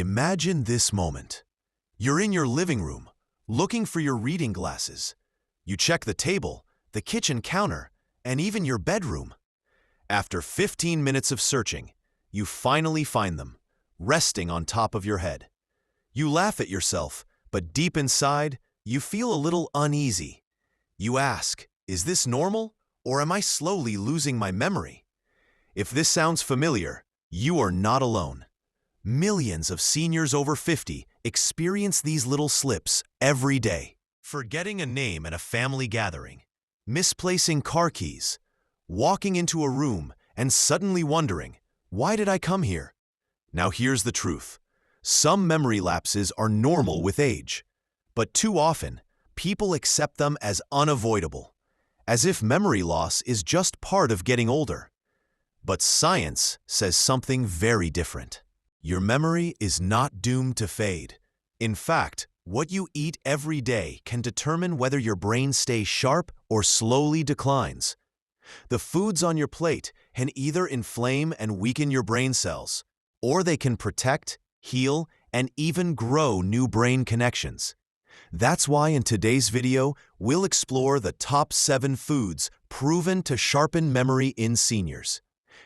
Imagine this moment. You're in your living room, looking for your reading glasses. You check the table, the kitchen counter, and even your bedroom. After 15 minutes of searching, you finally find them, resting on top of your head. You laugh at yourself, but deep inside, you feel a little uneasy. You ask, is this normal, or am I slowly losing my memory? If this sounds familiar, you are not alone. Millions of seniors over 50 experience these little slips every day. Forgetting a name at a family gathering, misplacing car keys, walking into a room and suddenly wondering, why did I come here? Now here's the truth. Some memory lapses are normal with age, but too often, people accept them as unavoidable, as if memory loss is just part of getting older. But science says something very different. Your memory is not doomed to fade. In fact, what you eat every day can determine whether your brain stays sharp or slowly declines. The foods on your plate can either inflame and weaken your brain cells, or they can protect, heal, and even grow new brain connections. That's why in today's video, we'll explore the top 7 foods proven to sharpen memory in seniors.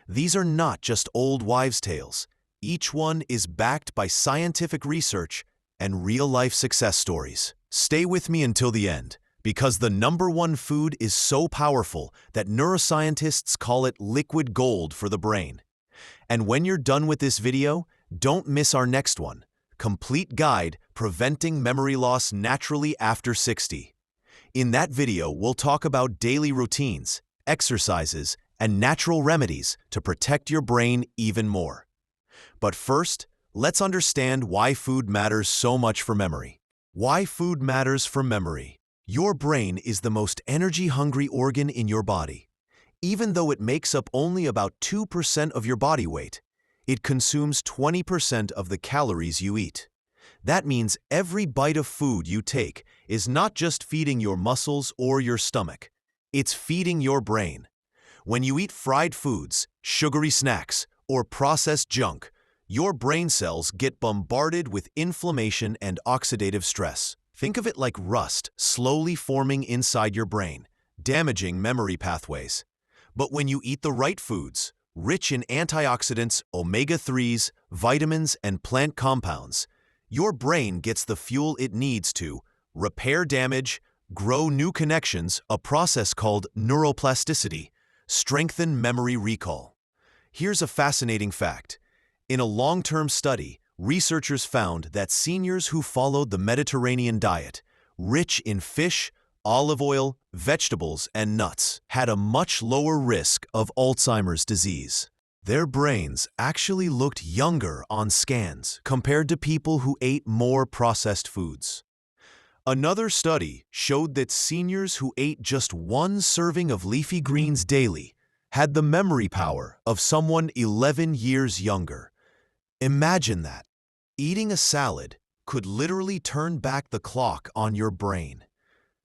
These are not just old wives' tales. Each one is backed by scientific research and real-life success stories. Stay with me until the end, because the number 1 food is so powerful that neuroscientists call it liquid gold for the brain. And when you're done with this video, don't miss our next one, Complete Guide Preventing Memory Loss Naturally After 60. In that video, we'll talk about daily routines, exercises, and natural remedies to protect your brain even more. But first, let's understand why food matters so much for memory. Why food matters for memory. Your brain is the most energy-hungry organ in your body. Even though it makes up only about 2% of your body weight, it consumes 20% of the calories you eat. That means every bite of food you take is not just feeding your muscles or your stomach. It's feeding your brain. When you eat fried foods, sugary snacks, or processed junk, your brain cells get bombarded with inflammation and oxidative stress. Think of it like rust slowly forming inside your brain, damaging memory pathways. But when you eat the right foods, rich in antioxidants, omega-3s, vitamins, and plant compounds, your brain gets the fuel it needs to repair damage, grow new connections, a process called neuroplasticity, strengthen memory recall. Here's a fascinating fact. In a long-term study, researchers found that seniors who followed the Mediterranean diet, rich in fish, olive oil, vegetables, and nuts, had a much lower risk of Alzheimer's disease. Their brains actually looked younger on scans compared to people who ate more processed foods. Another study showed that seniors who ate just 1 serving of leafy greens daily had the memory power of someone 11 years younger. Imagine that. Eating a salad could literally turn back the clock on your brain.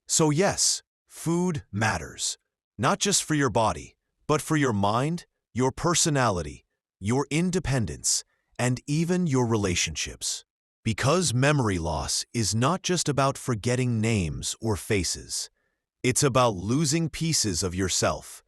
So yes, food matters, not just for your body, but for your mind, your personality, your independence, and even your relationships. Because memory loss is not just about forgetting names or faces. It's about losing pieces of yourself.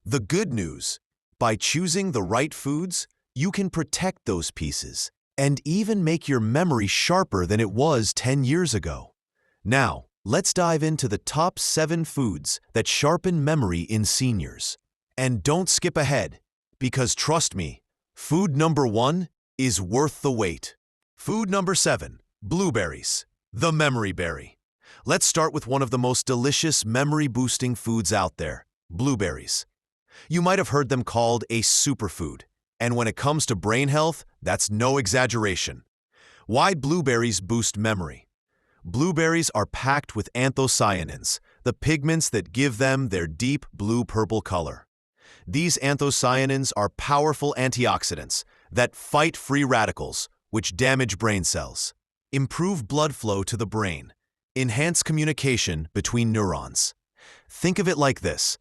The good news, by choosing the right foods, you can protect those pieces and even make your memory sharper than it was 10 years ago. Now, let's dive into the top 7 foods that sharpen memory in seniors. And don't skip ahead, because trust me, food number 1 is worth the wait. Food number 7, blueberries, the memory berry. Let's start with one of the most delicious memory-boosting foods out there, blueberries. You might have heard them called a superfood. And when it comes to brain health, that's no exaggeration. Why blueberries boost memory? Blueberries are packed with anthocyanins, the pigments that give them their deep blue-purple color. These anthocyanins are powerful antioxidants that fight free radicals, which damage brain cells, improve blood flow to the brain, enhance communication between neurons. Think of it like this.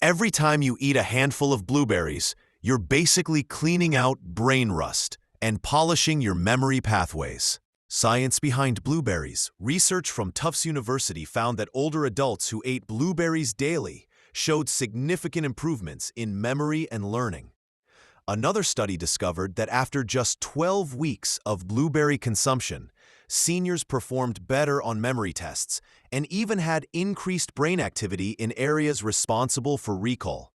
Every time you eat a handful of blueberries, you're basically cleaning out brain rust and polishing your memory pathways. Science behind blueberries. Research from Tufts University found that older adults who ate blueberries daily showed significant improvements in memory and learning. Another study discovered that after just 12 weeks of blueberry consumption, seniors performed better on memory tests and even had increased brain activity in areas responsible for recall.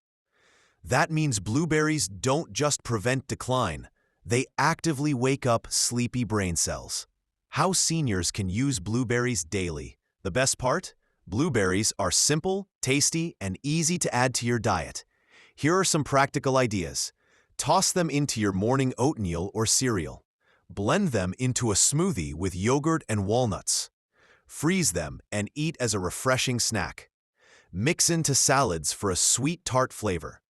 That means blueberries don't just prevent decline, they actively wake up sleepy brain cells. How seniors can use blueberries daily. The best part? Blueberries are simple, tasty, and easy to add to your diet. Here are some practical ideas. Toss them into your morning oatmeal or cereal. Blend them into a smoothie with yogurt and walnuts. Freeze them and eat as a refreshing snack. Mix into salads for a sweet tart flavor.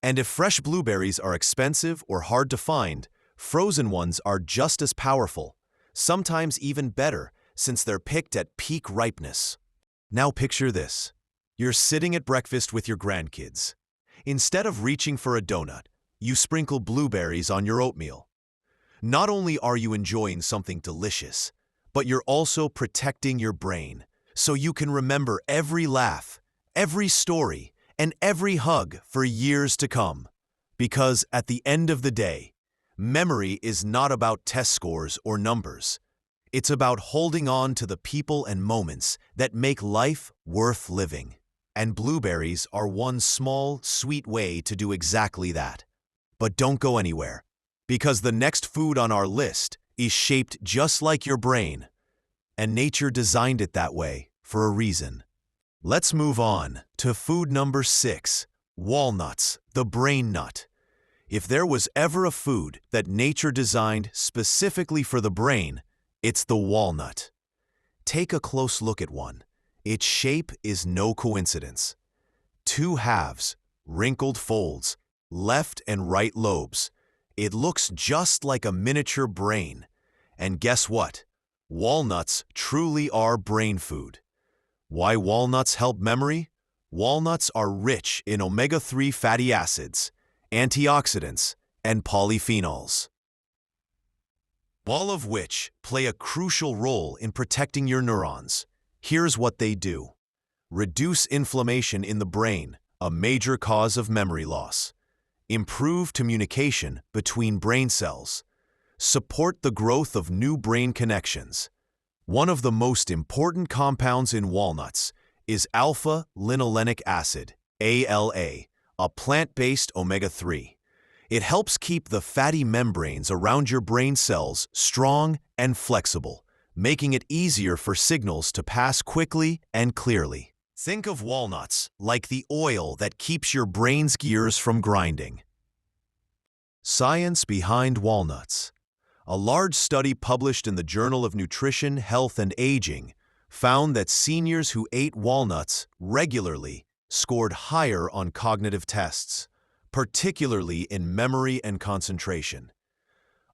And if fresh blueberries are expensive or hard to find, frozen ones are just as powerful, sometimes even better since they're picked at peak ripeness. Now picture this. You're sitting at breakfast with your grandkids. Instead of reaching for a donut, you sprinkle blueberries on your oatmeal. Not only are you enjoying something delicious, but you're also protecting your brain so you can remember every laugh, every story, and every hug for years to come. Because at the end of the day, memory is not about test scores or numbers. It's about holding on to the people and moments that make life worth living. And blueberries are one small, sweet way to do exactly that. But don't go anywhere, because the next food on our list is shaped just like your brain, and nature designed it that way for a reason. Let's move on to food number 6, walnuts, the brain nut. If there was ever a food that nature designed specifically for the brain, it's the walnut. Take a close look at one. Its shape is no coincidence. 2 halves, wrinkled folds, left and right lobes. It looks just like a miniature brain. And guess what? Walnuts truly are brain food. Why walnuts help memory? Walnuts are rich in omega-3 fatty acids, antioxidants, and polyphenols, all of which play a crucial role in protecting your neurons. Here's what they do. Reduce inflammation in the brain, a major cause of memory loss. Improve communication between brain cells. Support the growth of new brain connections. One of the most important compounds in walnuts is alpha-linolenic acid, ALA, a plant-based omega-3. It helps keep the fatty membranes around your brain cells strong and flexible, making it easier for signals to pass quickly and clearly. Think of walnuts like the oil that keeps your brain's gears from grinding. Science behind walnuts. A large study published in the Journal of Nutrition, Health, and Aging found that seniors who ate walnuts regularly scored higher on cognitive tests, particularly in memory and concentration.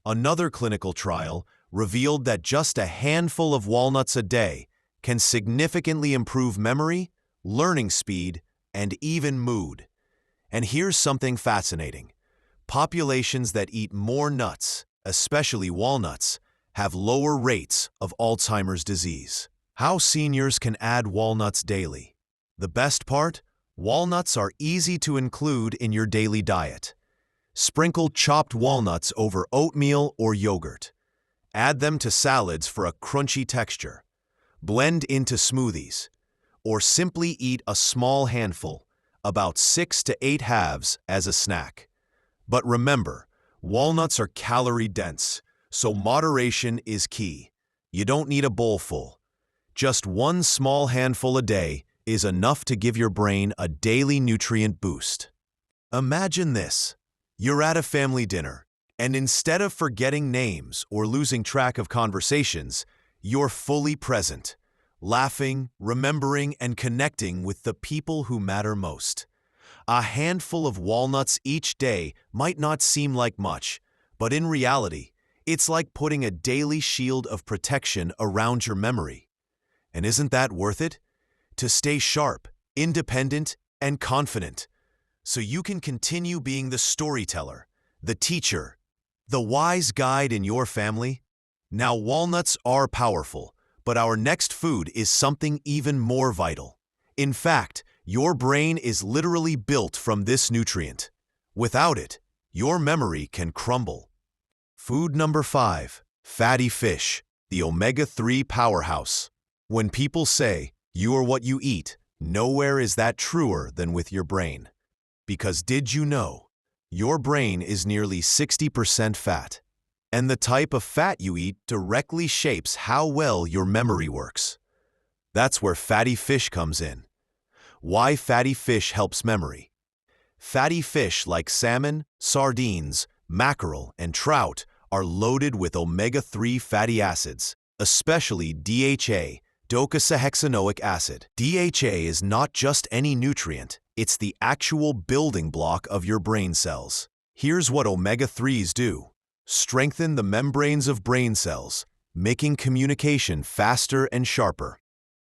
Another clinical trial revealed that just a handful of walnuts a day can significantly improve memory, learning speed, and even mood. And here's something fascinating. Populations that eat more nuts, especially walnuts, have lower rates of Alzheimer's disease. How seniors can add walnuts daily. The best part? Walnuts are easy to include in your daily diet. Sprinkle chopped walnuts over oatmeal or yogurt. Add them to salads for a crunchy texture. Blend into smoothies. Or simply eat a small handful, about 6 to 8 halves, as a snack. But remember, walnuts are calorie-dense, so moderation is key. You don't need a bowl full. Just one small handful a day is enough to give your brain a daily nutrient boost. Imagine this. You're at a family dinner, and instead of forgetting names or losing track of conversations, you're fully present, laughing, remembering, and connecting with the people who matter most. A handful of walnuts each day might not seem like much, but in reality, it's like putting a daily shield of protection around your memory. And isn't that worth it? To stay sharp, independent, and confident, so you can continue being the storyteller, the teacher, The wise guide in your family? Now, walnuts are powerful, but our next food is something even more vital. In fact, your brain is literally built from this nutrient. Without it, your memory can crumble. Food number 5, fatty fish, the omega-3 powerhouse. When people say, "You are what you eat," nowhere is that truer than with your brain. Because did you know, your brain is nearly 60% fat, and the type of fat you eat directly shapes how well your memory works. That's where fatty fish comes in. Why fatty fish helps memory? Fatty fish like salmon, sardines, mackerel, and trout are loaded with omega-3 fatty acids, especially DHA, docosahexaenoic acid. DHA is not just any nutrient, it's the actual building block of your brain cells. Here's what omega-3s do. Strengthen the membranes of brain cells, making communication faster and sharper.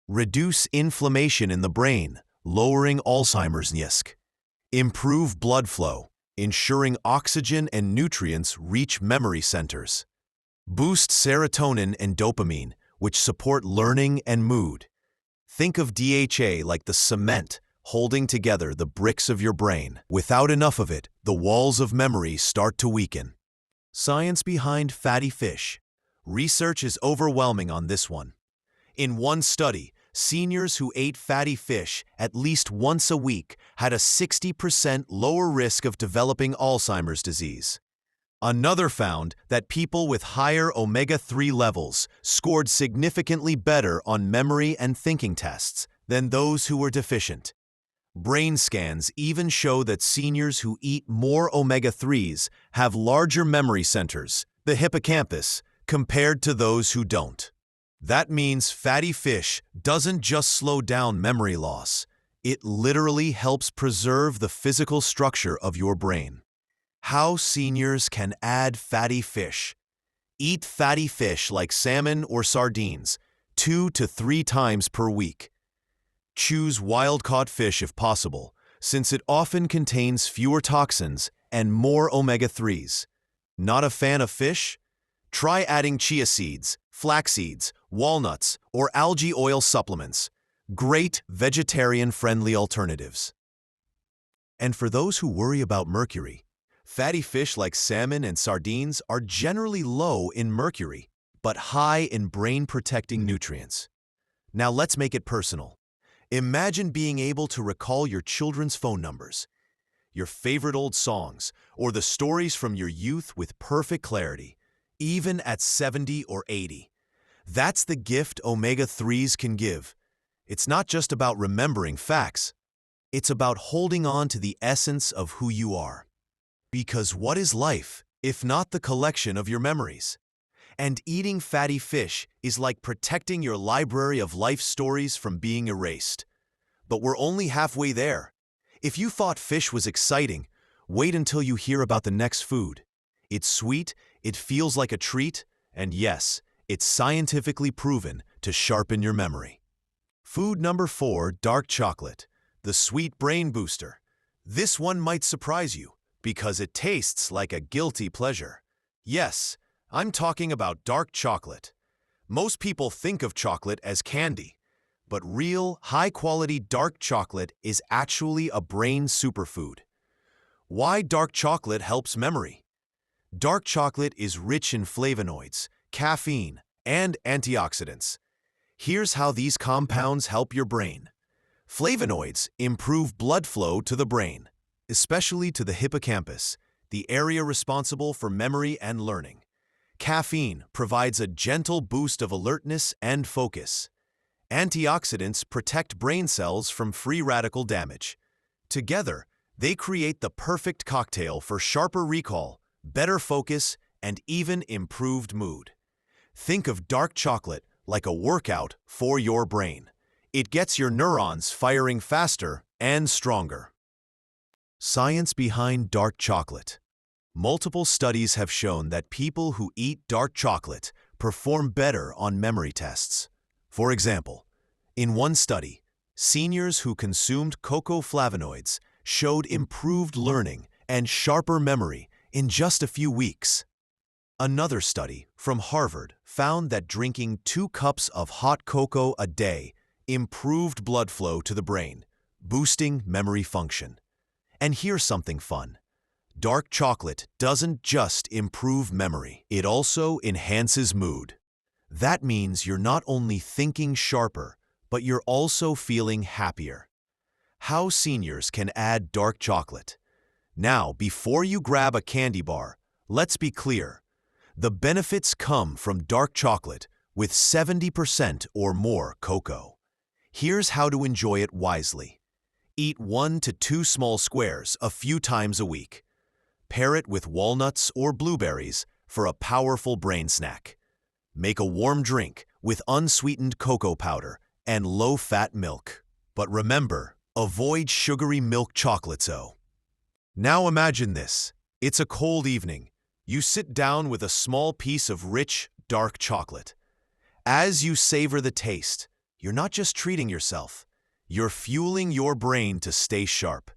Reduce inflammation in the brain, lowering Alzheimer's risk. Improve blood flow, ensuring oxygen and nutrients reach memory centers. Boost serotonin and dopamine, which support learning and mood. Think of DHA like the cement holding together the bricks of your brain. Without enough of it, the walls of memory start to weaken. Science behind fatty fish. Research is overwhelming on this one. In one study, seniors who ate fatty fish at least once a week had a 60% lower risk of developing Alzheimer's disease. Another found that people with higher omega-3 levels scored significantly better on memory and thinking tests than those who were deficient. Brain scans even show that seniors who eat more omega-3s have larger memory centers, the hippocampus, compared to those who don't. That means fatty fish doesn't just slow down memory loss, it literally helps preserve the physical structure of your brain. How seniors can add fatty fish. Eat fatty fish like salmon or sardines 2 to 3 times per week. Choose wild-caught fish if possible, since it often contains fewer toxins and more omega-3s. Not a fan of fish? Try adding chia seeds, flax seeds, walnuts, or algae oil supplements. Great vegetarian-friendly alternatives. And for those who worry about mercury, fatty fish like salmon and sardines are generally low in mercury, but high in brain-protecting nutrients. Now let's make it personal. Imagine being able to recall your children's phone numbers, your favorite old songs, or the stories from your youth with perfect clarity, even at 70 or 80. That's the gift omega-3s can give. It's not just about remembering facts. It's about holding on to the essence of who you are. Because what is life, if not the collection of your memories? And eating fatty fish is like protecting your library of life stories from being erased. But we're only halfway there. If you thought fish was exciting, wait until you hear about the next food. It's sweet, it feels like a treat, and yes, it's scientifically proven to sharpen your memory. Food number 4, dark chocolate, the sweet brain booster. This one might surprise you because it tastes like a guilty pleasure. Yes, I'm talking about dark chocolate. Most people think of chocolate as candy, but real, high-quality dark chocolate is actually a brain superfood. Why dark chocolate helps memory? Dark chocolate is rich in flavonoids, caffeine, and antioxidants. Here's how these compounds help your brain. Flavonoids improve blood flow to the brain, especially to the hippocampus, the area responsible for memory and learning. Caffeine provides a gentle boost of alertness and focus. Antioxidants protect brain cells from free radical damage. Together, they create the perfect cocktail for sharper recall, better focus, and even improved mood. Think of dark chocolate like a workout for your brain. It gets your neurons firing faster and stronger. Science behind dark chocolate. Multiple studies have shown that people who eat dark chocolate perform better on memory tests. For example, in one study, seniors who consumed cocoa flavonoids showed improved learning and sharper memory in just a few weeks. Another study from Harvard found that drinking 2 cups of hot cocoa a day improved blood flow to the brain, boosting memory function. And here's something fun. Dark chocolate doesn't just improve memory, it also enhances mood. That means you're not only thinking sharper, but you're also feeling happier. How seniors can add dark chocolate. Now, before you grab a candy bar, let's be clear. The benefits come from dark chocolate with 70% or more cocoa. Here's how to enjoy it wisely. Eat 1 to 2 small squares a few times a week. Pair it with walnuts or blueberries for a powerful brain snack. Make a warm drink with unsweetened cocoa powder and low-fat milk. But remember, avoid sugary milk chocolates. Now imagine this. It's a cold evening. You sit down with a small piece of rich, dark chocolate. As you savor the taste, you're not just treating yourself. You're fueling your brain to stay sharp.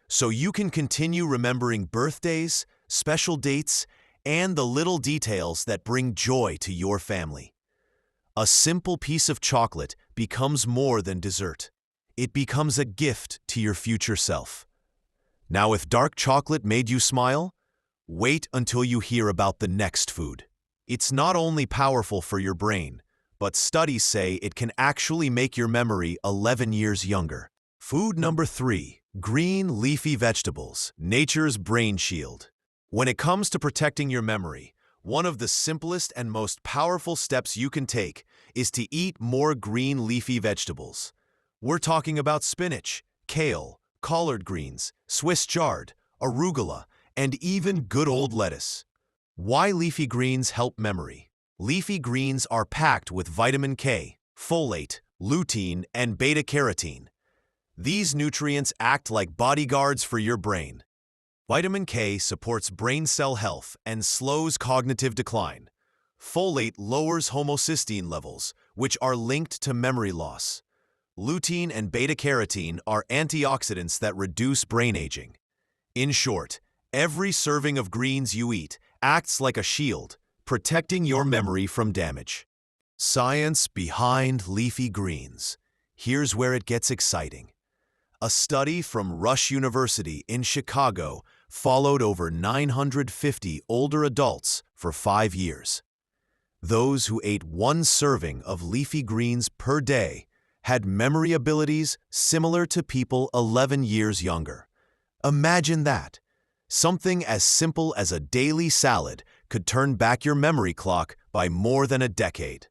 So you can continue remembering birthdays, special dates, and the little details that bring joy to your family. A simple piece of chocolate becomes more than dessert. It becomes a gift to your future self. Now, if dark chocolate made you smile, wait until you hear about the next food. It's not only powerful for your brain, but studies say it can actually make your memory 11 years younger. Food number 3. Green leafy vegetables, nature's brain shield. When it comes to protecting your memory, one of the simplest and most powerful steps you can take is to eat more green leafy vegetables. We're talking about spinach, kale, collard greens, Swiss chard, arugula, and even good old lettuce. Why leafy greens help memory? Leafy greens are packed with vitamin K, folate, lutein, and beta-carotene. These nutrients act like bodyguards for your brain. Vitamin K supports brain cell health and slows cognitive decline. Folate lowers homocysteine levels, which are linked to memory loss. Lutein and beta-carotene are antioxidants that reduce brain aging. In short, every serving of greens you eat acts like a shield, protecting your memory from damage. Science behind leafy greens. Here's where it gets exciting. A study from Rush University in Chicago followed over 950 older adults for 5 years. Those who ate 1 serving of leafy greens per day had memory abilities similar to people 11 years younger. Imagine that. Something as simple as a daily salad could turn back your memory clock by more than a decade.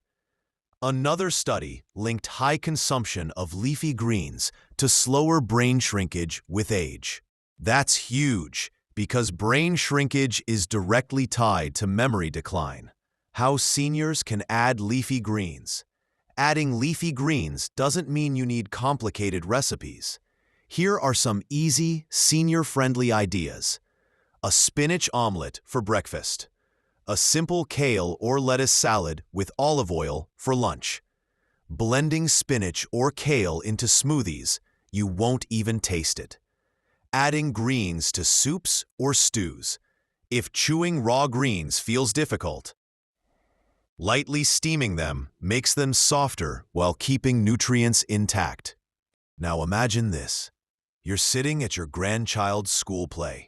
Another study linked high consumption of leafy greens to slower brain shrinkage with age. That's huge, because brain shrinkage is directly tied to memory decline. How seniors can add leafy greens. Adding leafy greens doesn't mean you need complicated recipes. Here are some easy, senior-friendly ideas. A spinach omelet for breakfast. A simple kale or lettuce salad with olive oil for lunch. Blending spinach or kale into smoothies, you won't even taste it. Adding greens to soups or stews. If chewing raw greens feels difficult, lightly steaming them makes them softer while keeping nutrients intact. Now imagine this. You're sitting at your grandchild's school play.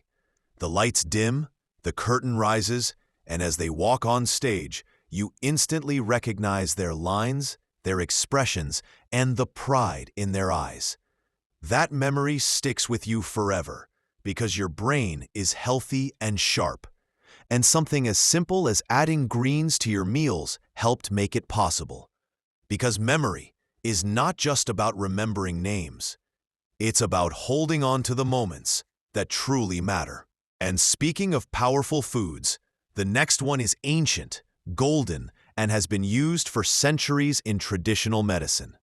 The lights dim, the curtain rises, and as they walk on stage, you instantly recognize their lines, their expressions, and the pride in their eyes. That memory sticks with you forever because your brain is healthy and sharp. And something as simple as adding greens to your meals helped make it possible. Because memory is not just about remembering names. It's about holding on to the moments that truly matter. And speaking of powerful foods, the next one is ancient, golden, and has been used for centuries in traditional medicine.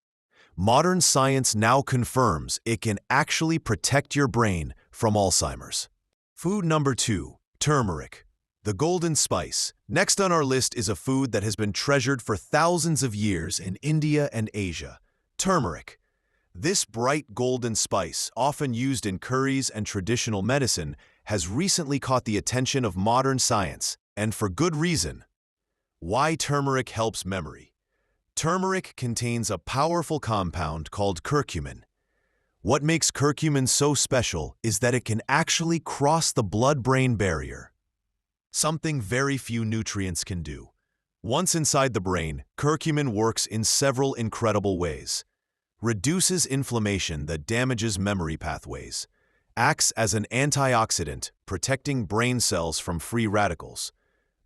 Modern science now confirms it can actually protect your brain from Alzheimer's. Food number 2, turmeric, the golden spice. Next on our list is a food that has been treasured for thousands of years in India and Asia, turmeric. This bright golden spice, often used in curries and traditional medicine, has recently caught the attention of modern science and for good reason. Why turmeric helps memory? Turmeric contains a powerful compound called curcumin. What makes curcumin so special is that it can actually cross the blood-brain barrier, something very few nutrients can do. Once inside the brain, curcumin works in several incredible ways. Reduces inflammation that damages memory pathways, acts as an antioxidant, protecting brain cells from free radicals,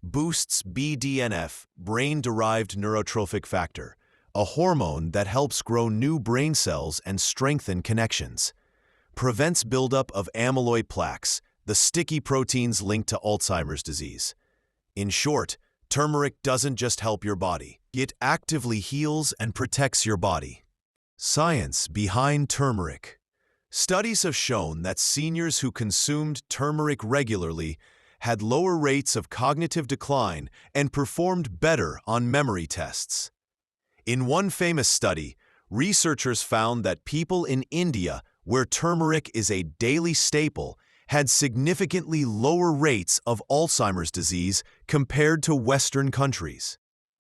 boosts BDNF, brain-derived neurotrophic factor, a hormone that helps grow new brain cells and strengthen connections, prevents buildup of amyloid plaques, the sticky proteins linked to Alzheimer's disease. In short, turmeric doesn't just help your body, it actively heals and protects your body. Science behind turmeric. Studies have shown that seniors who consumed turmeric regularly had lower rates of cognitive decline and performed better on memory tests. In one famous study, researchers found that people in India, where turmeric is a daily staple, had significantly lower rates of Alzheimer's disease compared to Western countries.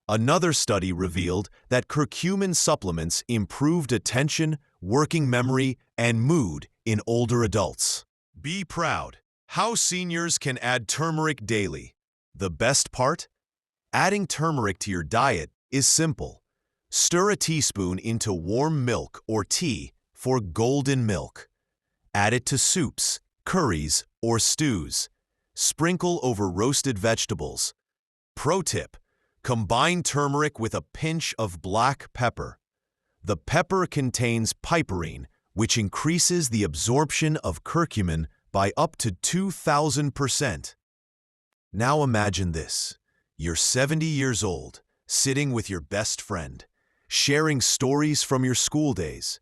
Another study revealed that curcumin supplements improved attention, working memory, and mood in older adults. Be proud. How seniors can add turmeric daily. The best part? Adding turmeric to your diet is simple. Stir a teaspoon into warm milk or tea for golden milk. Add it to soups, curries, or stews. Sprinkle over roasted vegetables. Pro tip: combine turmeric with a pinch of black pepper. The pepper contains piperine, which increases the absorption of curcumin by up to 2,000%. Now imagine this. You're 70 years old, sitting with your best friend, sharing stories from your school days.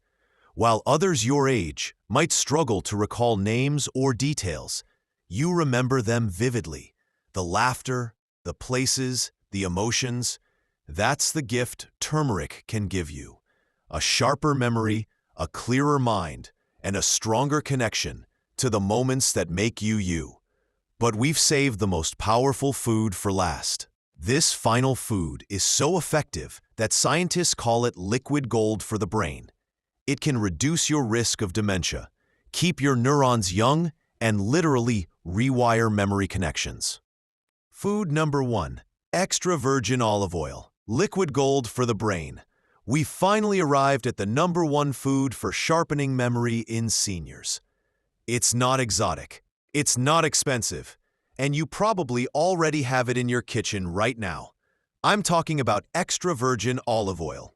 While others your age might struggle to recall names or details, you remember them vividly. The laughter, the places, the emotions. That's the gift turmeric can give you. A sharper memory, a clearer mind, and a stronger connection to the moments that make you you. But we've saved the most powerful food for last. This final food is so effective that scientists call it liquid gold for the brain. It can reduce your risk of dementia, keep your neurons young, and literally rewire memory connections. Food number 1. Extra virgin olive oil. Liquid gold for the brain. We finally arrived at the number 1 food for sharpening memory in seniors. It's not exotic, it's not expensive, and you probably already have it in your kitchen right now. I'm talking about extra virgin olive oil.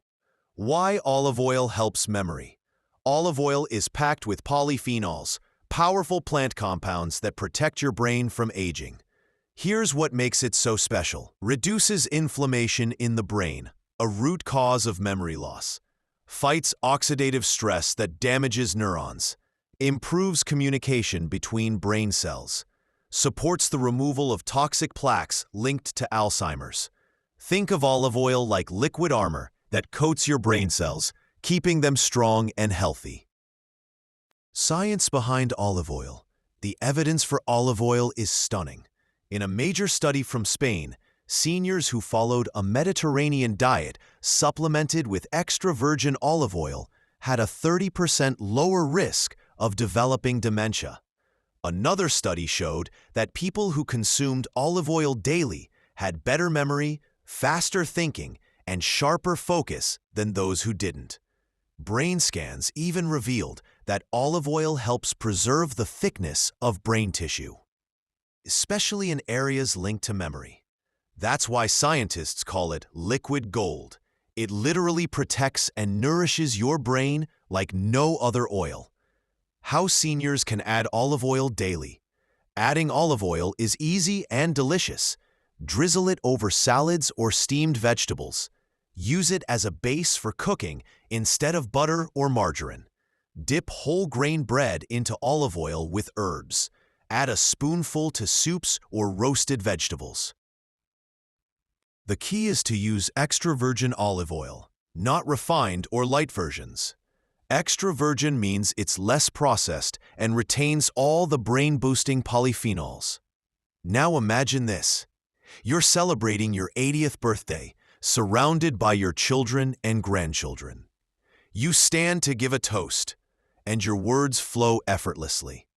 Why olive oil helps memory? Olive oil is packed with polyphenols, powerful plant compounds that protect your brain from aging. Here's what makes it so special. Reduces inflammation in the brain, a root cause of memory loss. Fights oxidative stress that damages neurons. Improves communication between brain cells. Supports the removal of toxic plaques linked to Alzheimer's. Think of olive oil like liquid armor that coats your brain cells, keeping them strong and healthy. Science behind olive oil. The evidence for olive oil is stunning. In a major study from Spain, seniors who followed a Mediterranean diet supplemented with extra virgin olive oil had a 30% lower risk of developing dementia. Another study showed that people who consumed olive oil daily had better memory, faster thinking, and sharper focus than those who didn't. Brain scans even revealed that olive oil helps preserve the thickness of brain tissue, especially in areas linked to memory. That's why scientists call it liquid gold. It literally protects and nourishes your brain like no other oil. How seniors can add olive oil daily. Adding olive oil is easy and delicious. Drizzle it over salads or steamed vegetables. Use it as a base for cooking instead of butter or margarine. Dip whole grain bread into olive oil with herbs. Add a spoonful to soups or roasted vegetables. The key is to use extra virgin olive oil, not refined or light versions. Extra virgin means it's less processed and retains all the brain-boosting polyphenols. Now imagine this. You're celebrating your 80th birthday, surrounded by your children and grandchildren. You stand to give a toast, and your words flow effortlessly.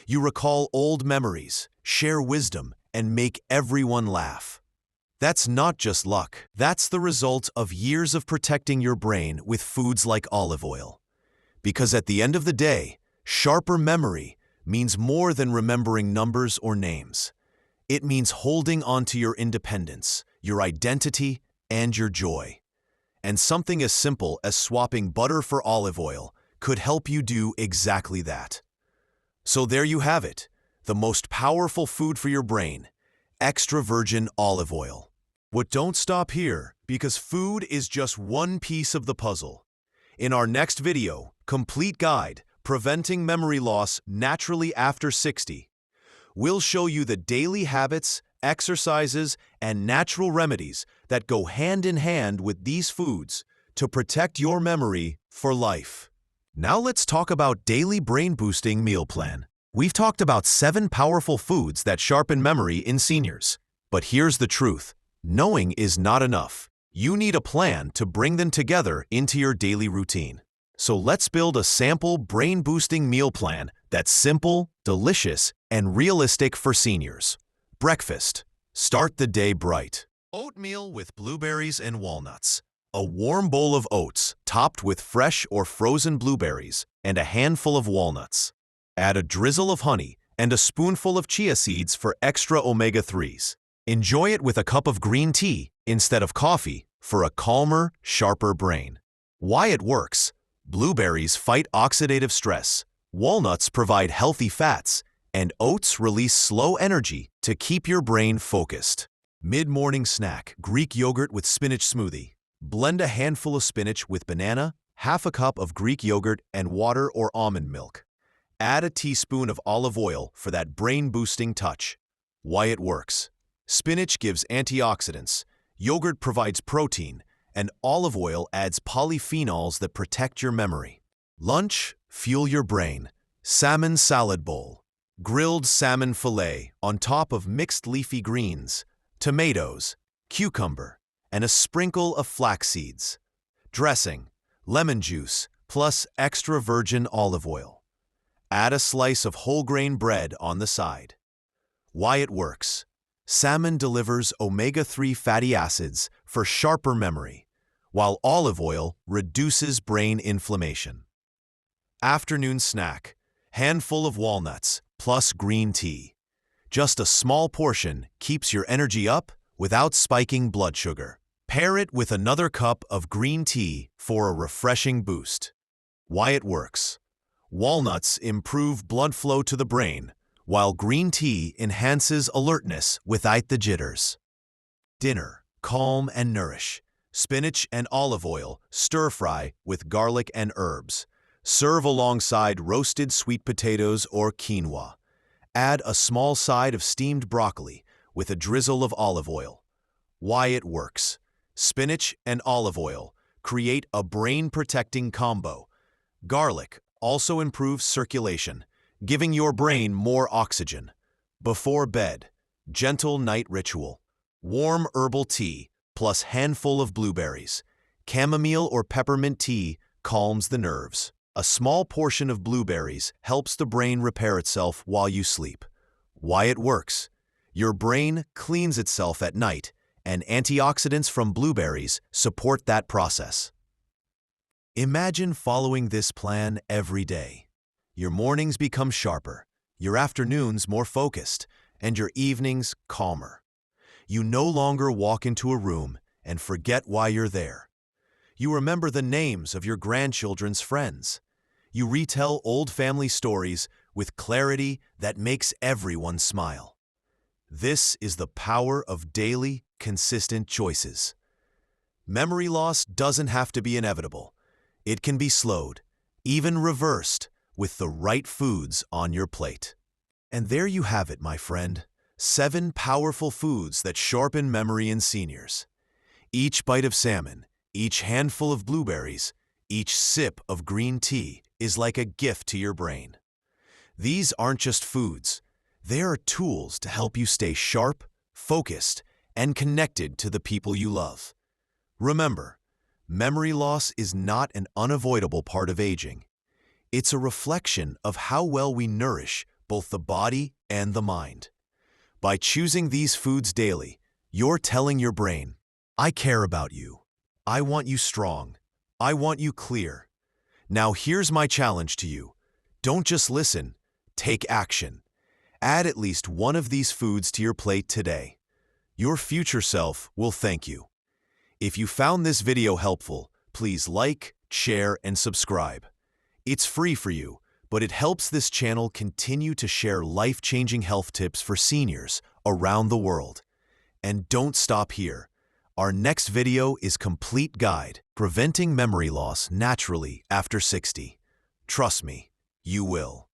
You recall old memories, share wisdom, and make everyone laugh. That's not just luck. That's the result of years of protecting your brain with foods like olive oil. Because at the end of the day, sharper memory means more than remembering numbers or names. It means holding on to your independence, your identity, and your joy. And something as simple as swapping butter for olive oil could help you do exactly that. So there you have it, the most powerful food for your brain, extra virgin olive oil. But don't stop here, because food is just one piece of the puzzle. In our next video, Complete Guide, Preventing Memory Loss Naturally After 60, we'll show you the daily habits, exercises, and natural remedies that go hand in hand with these foods to protect your memory for life. Now let's talk about daily brain-boosting meal plan. We've talked about 7 powerful foods that sharpen memory in seniors. But here's the truth. Knowing is not enough. You need a plan to bring them together into your daily routine. So let's build a sample brain-boosting meal plan that's simple, delicious, and realistic for seniors. Breakfast. Start the day bright. Oatmeal with blueberries and walnuts. A warm bowl of oats topped with fresh or frozen blueberries and a handful of walnuts. Add a drizzle of honey and a spoonful of chia seeds for extra omega-3s. Enjoy it with a cup of green tea instead of coffee for a calmer, sharper brain. Why it works. Blueberries fight oxidative stress, walnuts provide healthy fats, and oats release slow energy to keep your brain focused. Mid-morning snack, Greek yogurt with spinach smoothie. Blend a handful of spinach with banana, half a cup of Greek yogurt, and water or almond milk. Add a teaspoon of olive oil for that brain-boosting touch. Why it works. Spinach gives antioxidants, yogurt provides protein, and olive oil adds polyphenols that protect your memory. Lunch, fuel your brain. Salmon salad bowl. Grilled salmon fillet on top of mixed leafy greens, tomatoes, cucumber, and a sprinkle of flax seeds. Dressing, lemon juice, plus extra virgin olive oil. Add a slice of whole grain bread on the side. Why it works. Salmon delivers omega-3 fatty acids for sharper memory, while olive oil reduces brain inflammation. Afternoon snack, handful of walnuts plus green tea. Just a small portion keeps your energy up without spiking blood sugar. Pair it with another cup of green tea for a refreshing boost. Why it works. Walnuts improve blood flow to the brain, while green tea enhances alertness without the jitters. Dinner, calm and nourish. Spinach and olive oil, stir-fry with garlic and herbs. Serve alongside roasted sweet potatoes or quinoa. Add a small side of steamed broccoli with a drizzle of olive oil. Why it works. Spinach and olive oil create a brain-protecting combo. Garlic also improves circulation, giving your brain more oxygen. Before bed, gentle night ritual. Warm herbal tea plus handful of blueberries. Chamomile or peppermint tea calms the nerves. A small portion of blueberries helps the brain repair itself while you sleep. Why it works. Your brain cleans itself at night, and antioxidants from blueberries support that process. Imagine following this plan every day. Your mornings become sharper, your afternoons more focused, and your evenings calmer. You no longer walk into a room and forget why you're there. You remember the names of your grandchildren's friends. You retell old family stories with clarity that makes everyone smile. This is the power of daily, consistent choices. Memory loss doesn't have to be inevitable. It can be slowed, even reversed, with the right foods on your plate. And there you have it, my friend. 7 powerful foods that sharpen memory in seniors. Each bite of salmon, each handful of blueberries, each sip of green tea is like a gift to your brain. These aren't just foods. They are tools to help you stay sharp, focused, and connected to the people you love. Remember, memory loss is not an unavoidable part of aging. It's a reflection of how well we nourish both the body and the mind. By choosing these foods daily, you're telling your brain, I care about you. I want you strong. I want you clear. Now here's my challenge to you. Don't just listen, take action. Add at least one of these foods to your plate today. Your future self will thank you. If you found this video helpful, please like, share, and subscribe. It's free for you, but it helps this channel continue to share life-changing health tips for seniors around the world. And don't stop here. Our next video is Complete Guide, Preventing Memory Loss Naturally After 60. Trust me, you will.